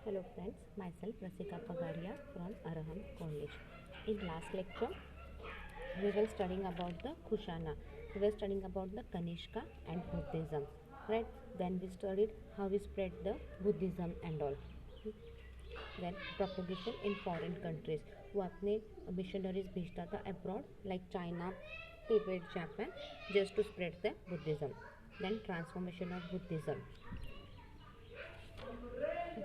Hello friends, myself Rasika Pagaria from Araham College. In last lecture, we were studying about the Kushana. We were studying about the Kanishka and Buddhism. Right? Then we studied how we spread the Buddhism and all. Then propagation in foreign countries. वो अपने missionaries भेजता था abroad like China, Tibet, Japan just to spread the Buddhism. Then transformation of Buddhism.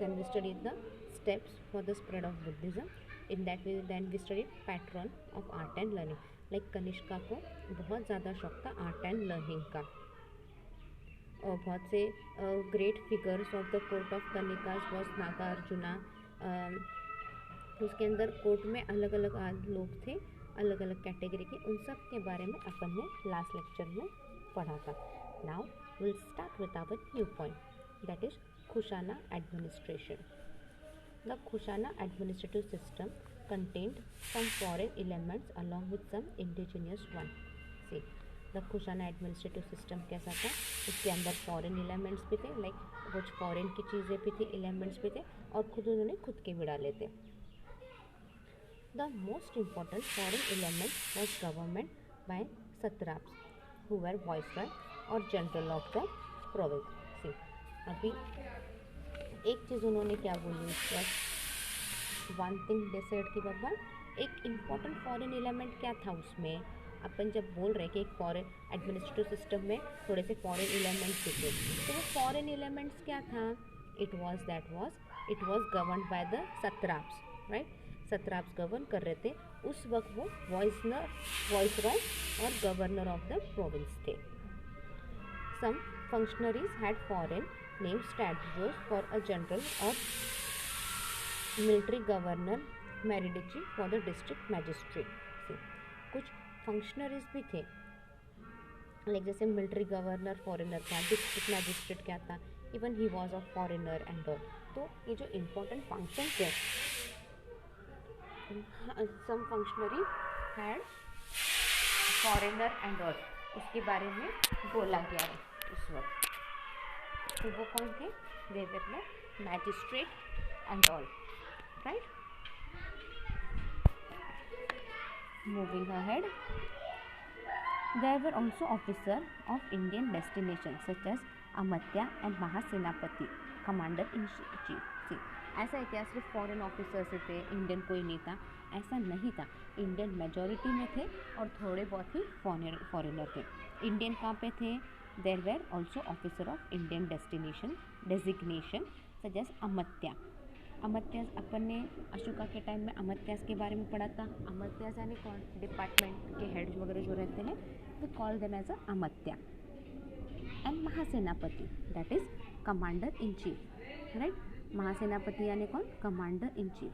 Then we studied the steps for the spread of Buddhism. In that way then we studied pattern of art and learning. Like Kanishka को बहुत ज़्यादा शौक था art and learning का और बहुत से great figures of the court of कनिकास वॉज नागार्जुना। उसके अंदर कोर्ट में अलग अलग लोग थे, अलग अलग कैटेगरी के, उन सब के बारे में अपन ने लास्ट लेक्चर में पढ़ा था. Now will start with our new point, that is Kushana administration. The Kushana administrative system contained some foreign elements along with some indigenous one. See, the Kushana administrative system कैसा था, उसके अंदर foreign elements भी थे, like कुछ foreign की चीज़ें भी थी, elements भी थे, और खुद उन्होंने खुद के भी डाले थे. The most important foreign element was government by satraps, who were viceroy or general of the province. See, अभी एक चीज़ उन्होंने क्या बोली, वन थिंग डिसाइड की बाबा एक इम्पॉर्टेंट फॉरेन एलिमेंट क्या था उसमें. अपन जब बोल रहे कि एक फॉरेन एडमिनिस्ट्रेटिव सिस्टम में थोड़े से फॉरेन एलिमेंट्स थे, तो वो फॉरेन एलिमेंट्स क्या था, it was govern by the satraps, right. Satraps govern कर रहे थे उस वक्त, वो वॉइसरॉय और गवर्नर ऑफ द प्रोविंस थे. Some functionaries had foreign name statues for a general और military governor meridarch for the district magistrate. से कुछ फंक्शनरीज भी थे, लाइक जैसे मिलिट्री गवर्नर फॉरेनर था, डिस्ट्रिक्ट मैजिस्ट्रेट क्या था, even he was a foreigner and all. तो ये जो इम्पोर्टेंट फंक्शन थे, some functionary had foreigner and all, उसके बारे में बोला गया है उस वक्त. तो वो कौन थे, they were the magistrate and all, right. Moving ahead, there were also officer of Indian destination such as Amatya and Mahasenapati, commander in chief. ऐसा है क्या सिर्फ फॉरेन ऑफिसर्स थे, इंडियन कोई नहीं था? ऐसा नहीं था, इंडियन मेजॉरिटी में थे और थोड़े बहुत ही फॉरेनर थे. इंडियन कहाँ पे थे, there were also officer of Indian designation such as Amatya. Amatyas अपन ने अशोका के टाइम में अमत्यास के बारे में पढ़ा था. अमत्यास यानी कौन, डिपार्टमेंट के हेड वगैरह जो रहते हैं, we call them as a Amatya. And Mahasenapati, that is commander in chief, right. Mahasenapati यानी कौन, commander in chief.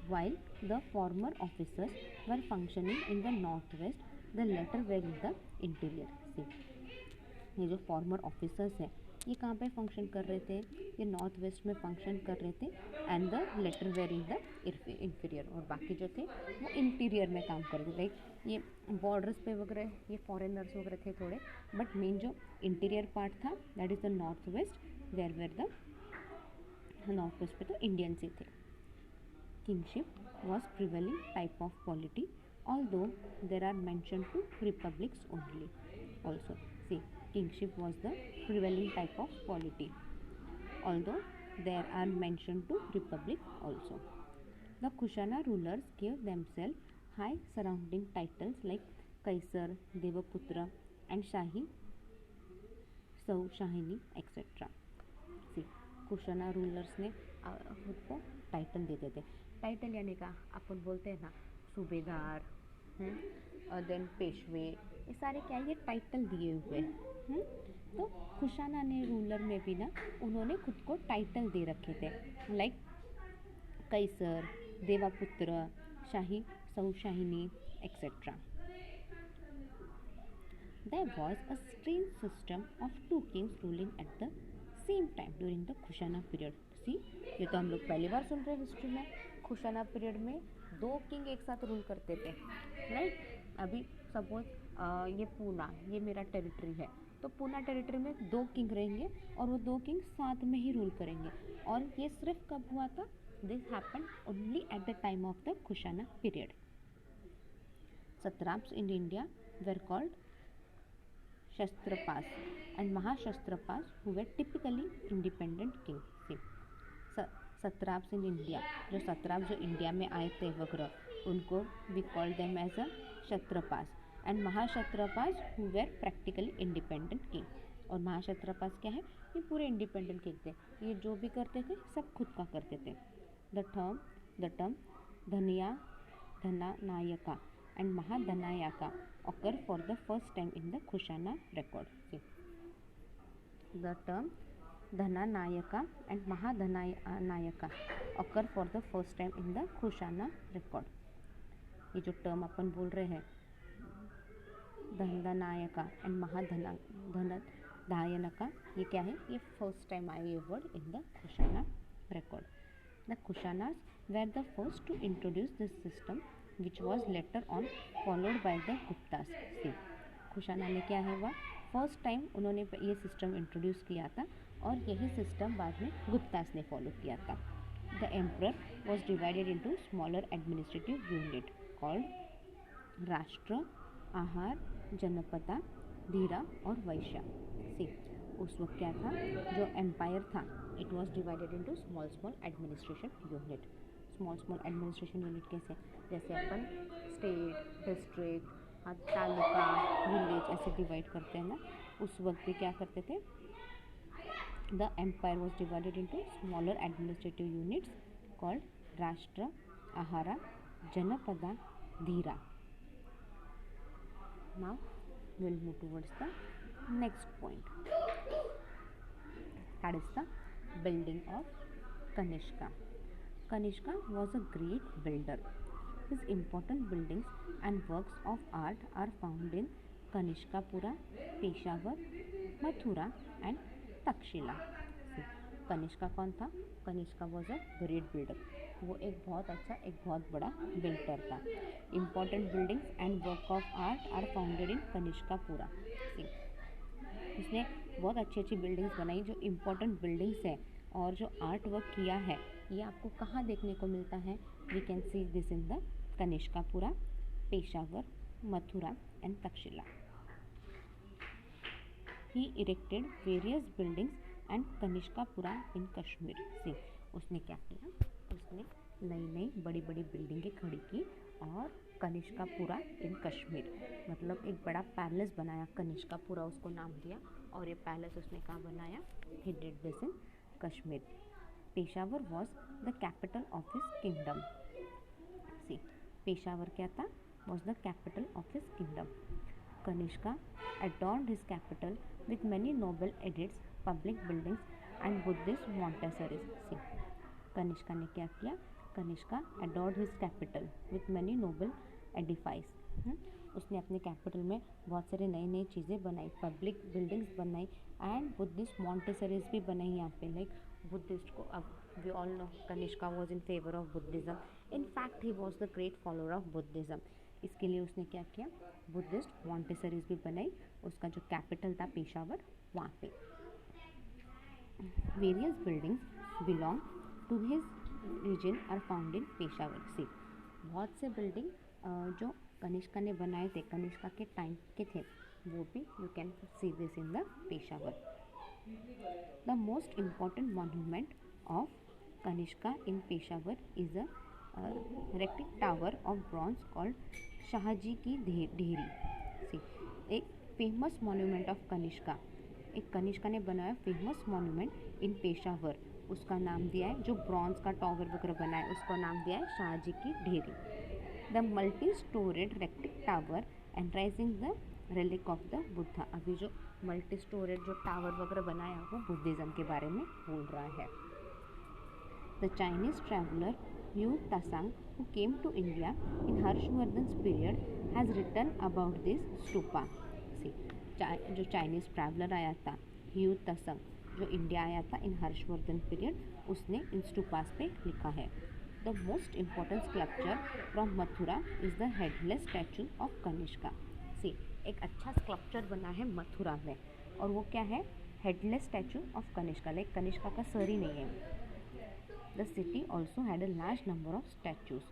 While the former officers were functioning in the northwest, the latter were in the interior. See, ये जो farmer officers हैं ये कहाँ पे function कर रहे थे, ये नॉर्थ वेस्ट में फंक्शन कर रहे थे, and the latter were in the inferior, और बाकी जो थे वो इंटीरियर में काम कर रहे थे. लाइक ये बॉर्डर्स पे वगैरह ये फॉरेनर्स वगैरह थे थोड़े, बट मेन जो इंटीरियर पार्ट था that is the north west, there were the north west पे तो इंडियंस ही थे. Kingship was prevailing type of polity, although there are mention to republics only. Also, see, kingship was the prevailing type of polity, although there are mention to republic also. The Kushana rulers gave themselves high surrounding titles like Kaisar, Devaputra, and Shahi, Shahini, etc. See, Kushana rulers ने खुद को title देते थे. Title यानी का अपन बोलते हैं ना, सूबेदार, देन पेशवे, ये सारे क्या, ये टाइटल दिए हुए. तो कुशाना ने रूलर में भी ना उन्होंने खुद को टाइटल दे रखे थे, लाइक कैसर, देवापुत्र, शाही, सौशाहिनी, etcetera. There was a strange system of two kings ruling at the same time during the Kushana period. See, ये तो हम लोग पहली बार सुन रहे हैं हिस्ट्री में. कुशाना पीरियड में दो किंग एक साथ रूल करते थे, राइट. अभी सपोज ये पूना, ये मेरा टेरिटरी है, तो पूना टेरिटरी में 2 किंग रहेंगे और वो 2 किंग साथ में ही रूल करेंगे। और ये सिर्फ कब हुआ था? This happen only at the time of the Kushana period. Satraps in India were called Shastrapas and Mahashastrapas, who were typically independent kings. See, satraps in India, जो सत्राप जो इंडिया में आए थे वगैरह, उनको we call them as a Kshatrapas and Mahakshatrapas who were practically independent king. और महाक्षत्रपास क्या है? ये पूरे इंडिपेंडेंट किंग थे, ये जो भी करते थे सब खुद का करते थे। The term Dhananayaka and Mahadhanayaka occur for the first time in the Kushana record. See, the term Dhananayaka and Mahadhanayaka occur for the first time in the Kushana record. ये जो टर्म अपन बोल रहे हैं धननायका एंड महाधनायका, ये क्या है? ये फर्स्ट टाइम आया ये word in the Kushana record. The Kushanas were the first to introduce this system, which was later on followed by the Guptas. See, Kushana ने क्या है वह फर्स्ट टाइम उन्होंने ये सिस्टम इंट्रोड्यूस किया था और यही सिस्टम बाद में गुप्तास ने फॉलो किया था। The emperor was divided into smaller administrative unit called राष्ट्र, आहार, जनपदा, धीरा और वैश्य। सी, उस वक्त क्या था? जो एम्पायर था it was divided into small administration unit. Small administration unit कैसे? जैसे अपन स्टेट, डिस्ट्रिक्ट, तालुका, विलेज ऐसे डिवाइड करते हैं ना, उस वक्त भी क्या करते थे? The empire was divided into smaller administrative units called Rashtra, Ahara, Janapada, धीरा। Now we'll move towards the next point, that is the building of Kanishka. Kanishka was a great builder. His important buildings and works of art are found in Kanishkapura, Peshawar, Mathura and Takshila. Kanishka कौन था? Kanishka was a great builder, वो एक बहुत अच्छा, एक बहुत बड़ा builder था। Important buildings and work of art are founded in Kanishkapura. उसने बहुत अच्छी अच्छी बिल्डिंग्स बनाई, जो इम्पॉर्टेंट बिल्डिंग्स हैं और जो आर्ट वर्क किया है ये आपको कहाँ देखने को मिलता है? We can see this in the Kanishkapura, Peshawar, Mathura and Takshashila. He erected various buildings and Kanishkapura in Kashmir. से उसने क्या किया? उसने नई नई बड़ी बड़ी बिल्डिंगें खड़ी की और कनिष्कापुरा इन कश्मीर, मतलब एक बड़ा पैलेस बनाया, कनिष्कापुरा उसको नाम दिया और ये पैलेस उसने कहाँ बनाया? He did this in Kashmir. Peshawar was the capital of his kingdom. See, Peshawar क्या था? Was the capital of his kingdom. Kanishka adorned his capital with many noble edicts, public buildings and Buddhist monasteries. See, Kanishka ने क्या किया? Kanishka adored his capital with many noble edifices. उसने अपने capital में बहुत सारी नई नई चीज़ें बनाई, पब्लिक बिल्डिंग्स बनाई एंड बुद्धिस्ट मॉन्टेसरीज भी बनाई यहाँ पे। लाइक बुद्धिस्ट को, अब we all know Kanishka was in favour of Buddhism. In fact he was the great follower of Buddhism. इसके लिए उसने क्या किया? बुद्धिस्ट मॉन्टेसरीज भी बनाई, उसका जो कैपिटल था पेशावर वहाँ पे। Various buildings belong to his reign are found in Peshawar. से बहुत से बिल्डिंग जो कनिष्का ने बनाए थे, कनिष्का के टाइम के थे, वो भी you can see this in the Peshawar. The most important monument of Kanishka in Peshawar is a relic tower of bronze called Shahji ki Dheri. सी, एक फेमस मॉन्यूमेंट ऑफ कनिष्का, एक कनिष्का ने बनाया फेमस मॉन्यूमेंट इन पेशावर, उसका नाम दिया है, जो ब्रॉन्ज का टावर वगैरह बनाया उसका नाम दिया है Shahji ki Dheri. The multi storeyed relic tower enshrining the relic of the Buddha. अभी जो मल्टी स्टोरेड जो टावर वगैरह बनाया वो बुद्धिज़्म के बारे में बोल रहा है। The Chinese traveller Yu Tasang, who came to India in Harshvardhan's period, has written about this stupa. See, जो चाइनीज ट्रैवलर आया था ह्यू तसंग, जो इंडिया आया था इन हर्षवर्धन पीरियड, उसने इन स्टूपास पे लिखा है। The most important sculpture from Mathura is the headless statue of Kanishka. See, एक अच्छा स्कल्पचर बना है मथुरा में, और वो क्या है, headless statue of Kanishka, like Kanishka का सर ही नहीं है। The city also had a large number of statues,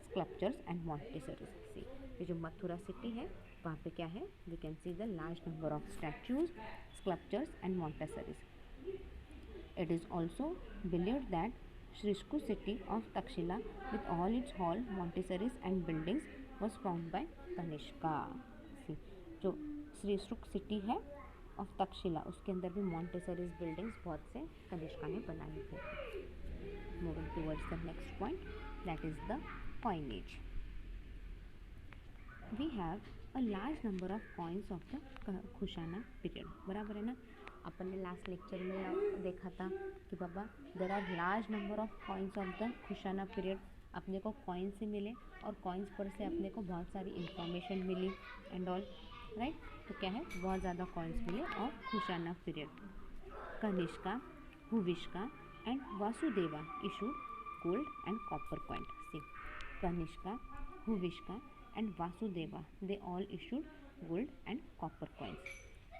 sculptures and monasteries. See, ये जो मथुरा सिटी है वहाँ पे क्या है, we can see the large number of statues, sculptures and monasteries. It is also believed that Shrishku city of Takshila with all its hall, Montessori's and buildings was founded by Kanishka। See, जो श्रीशुक city है of Takshashila उसके अंदर भी मॉन्टेसरीज buildings बहुत से कनिष्का ने बनाए थे। Moving towards the next point, that is the coinage। We have a large number of coins of the Kushana period, बराबर है ना। अपन ने लास्ट लेक्चर में देखा था कि बाबा there are large number of coins of the Kushana period, अपने को कॉइन से मिले और कॉइन्स पर से अपने को बहुत सारी इंफॉर्मेशन मिली एंड ऑल, राइट। तो क्या है, बहुत ज़्यादा कॉइन्स मिले और Kushana period. Kanishka, Huvishka and Vasudeva issued gold and copper coin. See, Kanishka, Huvishka and Vasudeva, they all issued gold and copper coins.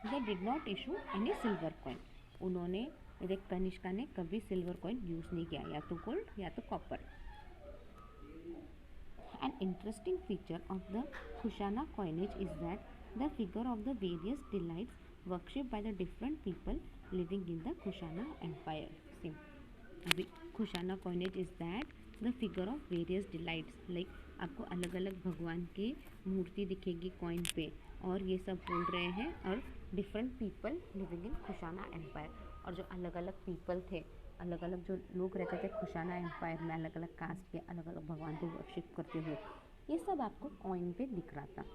They did not issue any silver coin. उन्होंने देख कनिष्का ने कभी सिल्वर कॉइन यूज़ नहीं किया, या तो गोल्ड या तो copper. An interesting feature of the Kushana coinage is that the figure of the various delights worshipped by the different people living in the Kushana empire. See, अभी Kushana coinage is that the figure of various delights, like आपको अलग अलग भगवान की मूर्ति दिखेगी coin पे, और ये सब बोल रहे हैं, और different people living in Kushana empire, और जो अलग अलग पीपल थे, अलग अलग जो लोग रहते थे खुशाना एम्पायर में, अलग अलग कास्ट के, अलग अलग भगवान को वर्शिप करते हुए, ये सब आपको कॉइन पे दिख रहा था।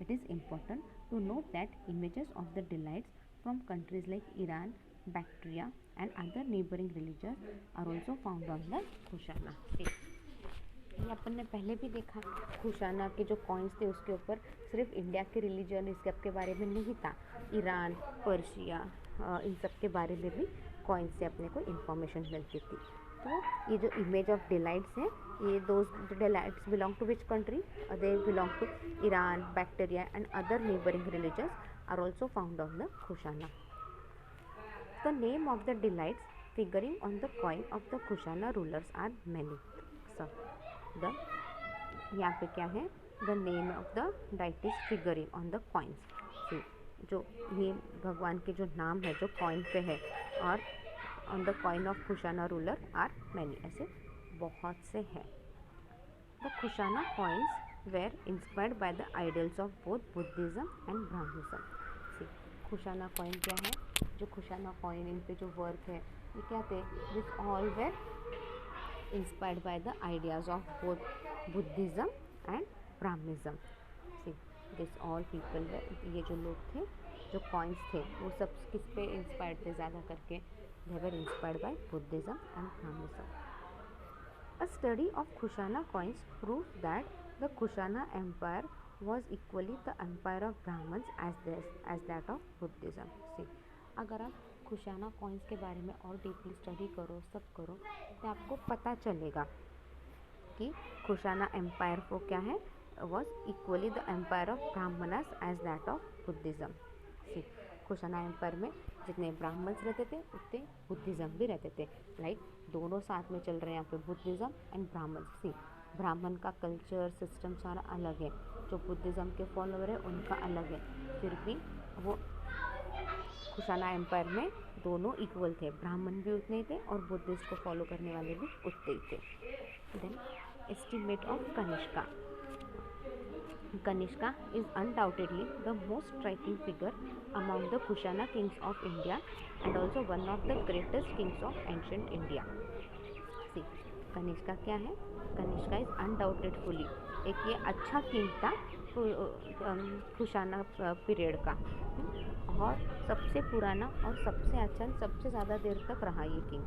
It is important to note that images of the delights from countries like Iran, Bactria and other neighbouring religion are also found on the Kushana. ये अपन ने पहले भी देखा, खुशाना के जो कॉइन्स थे उसके ऊपर सिर्फ इंडिया के रिलीजन इस सब के बारे में नहीं था, ईरान, पर्शिया, इन सब के बारे में भी कॉइन्स से अपने को इन्फॉर्मेशन मिलती थी। तो ये जो इमेज ऑफ डिलाइट्स हैं, ये those delights belong to which country, they belong to Iran, Bactria and other neighbouring religions are also found on the Kushana. The name of the delights figuring on the coin of the Kushana rulers are many. The यहाँ पे क्या है, the name of the deities figuring on the coins. जो ये भगवान के जो नाम है जो कॉइन पे है, और on the coin of Kushana ruler are many, ऐसे बहुत से हैं। The Kushana coins were inspired by the idols of both Buddhism and Brahmanism. Kushana coin क्या है, जो खुशाना कॉइन इन पे जो वर्क है ये क्या थे, this all where inspired by the ideas of both Buddhism and Brahmanism. See, this all people were, ये जो लोग थे, जो coins थे, वो सब किस पे इंस्पायर्ड थे ज़्यादा करके, they were inspired by Buddhism and Brahmanism. A study of Kushana coins proves that the Kushana empire was equally the empire of Brahmins as that of Buddhism. See, अगर आप खुशाना कॉइन्स के बारे में और डीपली स्टडी करो, सब करो, तो आपको पता चलेगा कि खुशाना एम्पायर को क्या है, was equally the empire of Brahmanas as that of Buddhism. See, Kushana empire में जितने ब्राह्मण्स रहते थे उतने बुद्धिज़्म भी रहते थे, लाइक दोनों साथ में चल रहे हैं यहाँ पे, बुद्धिज़्म एंड ब्राह्मण। सी, ब्राह्मण का कल्चर सिस्टम सारा अलग है, जो बुद्धिज़्म के फॉलोअर है उनका अलग है, फिर भी वो खुशाना एम्पायर में दोनों इक्वल थे, ब्राह्मण भी उतने ही थे और बुद्धिस्ट को फॉलो करने वाले भी उतने ही थे। Then estimate of Kanishka. Kanishka is undoubtedly the most striking figure among the Kushana kings of India and also one of the greatest kings of ancient India. See, Kanishka क्या है, कनिष्का इज अनडाउटेडफुली एक ये अच्छा किंग था खुशाना पीरियड का, और सबसे पुराना और सबसे अच्छा, सबसे ज़्यादा देर तक रहा ये king.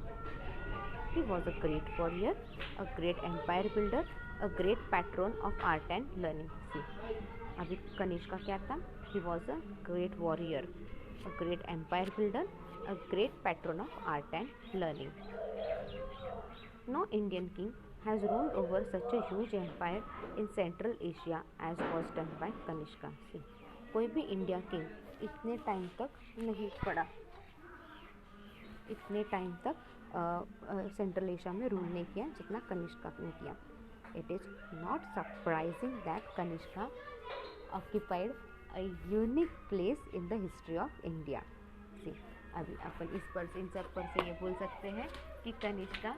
He was a great warrior, a great empire builder, a great patron of art and learning. See, अभी कनिष्का क्या था, he was a great warrior, a great empire builder, a great patron of art and learning. No Indian king has ruled over such a huge empire in Central Asia as was done by Kanishka. कोई भी India king इतने time तक नहीं पड़ा, इतने time तक central Asia में rule नहीं किया जितना कनिष्का ने किया. It is not surprising that Kanishka occupied a unique place in the history of India. See, अभी अपन इस पर से, इन सब पर से ये बोल सकते हैं कि Kanishka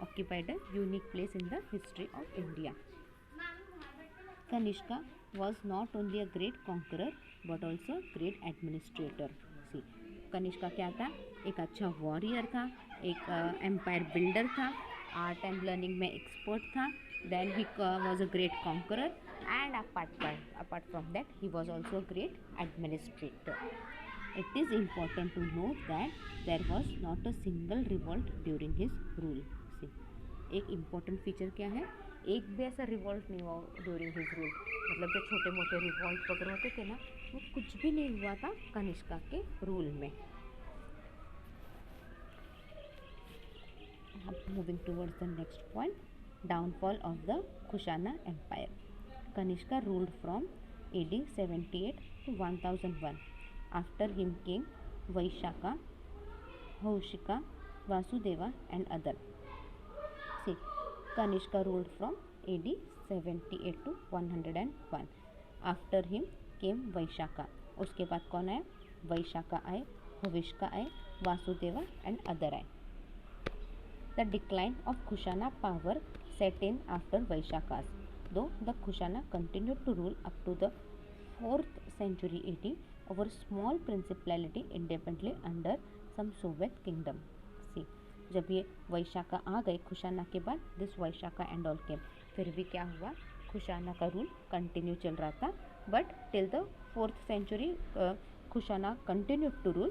occupied a unique place in the history of India. Kanishka was not only a great conqueror but also a great administrator. See, Kanishka क्या था? एक अच्छा वॉरियर था, एक एम्पायर बिल्डर था, आर्ट एंड लर्निंग में एक्सपर्ट था, then he was a great conqueror and apart from that he was also a great administrator. It is important to note that there was not a single revolt during his rule. See, एक important feature क्या है? एक भी ऐसा revolt नहीं हुआ during his rule. मतलब जो छोटे मोटे रिवॉल्ट वगैरह होते थे ना, वो कुछ भी नहीं हुआ था कनिष्का के रूल में. Moving towards the next point, downfall of the Kushana empire. Kanishka ruled from AD 78 to 1001. After him came Vaishaka, Haushika, Vasudeva and other. See, Kanishka ruled from AD 78 to 101. After him came Vaishaka. उसके बाद कौन आए? वैशाखा आए, हविष्का आए, Vasudeva and other आए. The decline of Kushana power set in after Vaishakas. Though the Kushana continued to rule up to the 4th century AD over small principality independently under some Soviet kingdom. See, जब ये वैशाखा आ गए खुशाना के बाद, this वैशाखा and all came, फिर भी क्या हुआ? खुशाना का रूल कंटिन्यू चल रहा था, but till the 4th century Kushana continue to rule,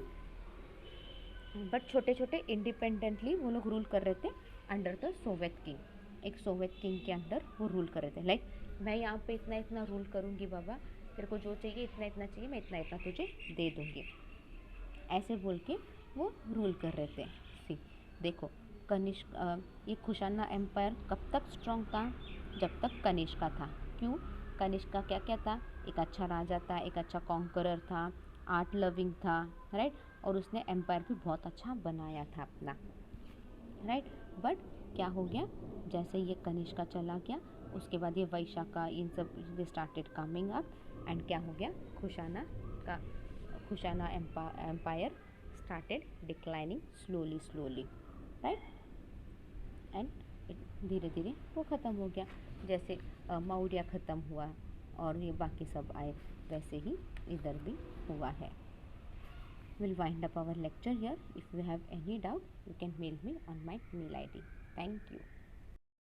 but छोटे छोटे इंडिपेंडेंटली वो लोग रूल कर रहे थे अंडर द सोवियत किंग. एक सोवियत किंग के अंडर वो रूल कर रहे थे. लाइक मैं यहाँ पे इतना इतना रूल करूँगी बाबा, तेरे को जो चाहिए इतना इतना चाहिए, मैं इतना इतना तुझे दे दूँगी, ऐसे बोल के वो रूल कर रहे थे. सी, देखो ये कुशाना एम्पायर कब तक स्ट्रॉन्ग था? जब तक कनिष्का था. क्यों? कनिष्का क्या क्या था? एक अच्छा राजा था, एक अच्छा कॉन्करर था, आर्ट लविंग था, राइट, और उसने एम्पायर भी बहुत अच्छा बनाया था अपना, राइट. बट क्या हो गया? जैसे ये कनिष्का चला गया, उसके बाद ये वैशाखा, इन सब they started coming up, and क्या हो गया? Kushana empire started declining slowly, right, and धीरे धीरे वो ख़त्म हो गया. जैसे मौर्य ख़त्म हुआ और ये बाकी सब आए, वैसे ही इधर भी हुआ है. We'll wind up our lecture here. If you have any doubt, you can mail me on my mail ID. Thank you.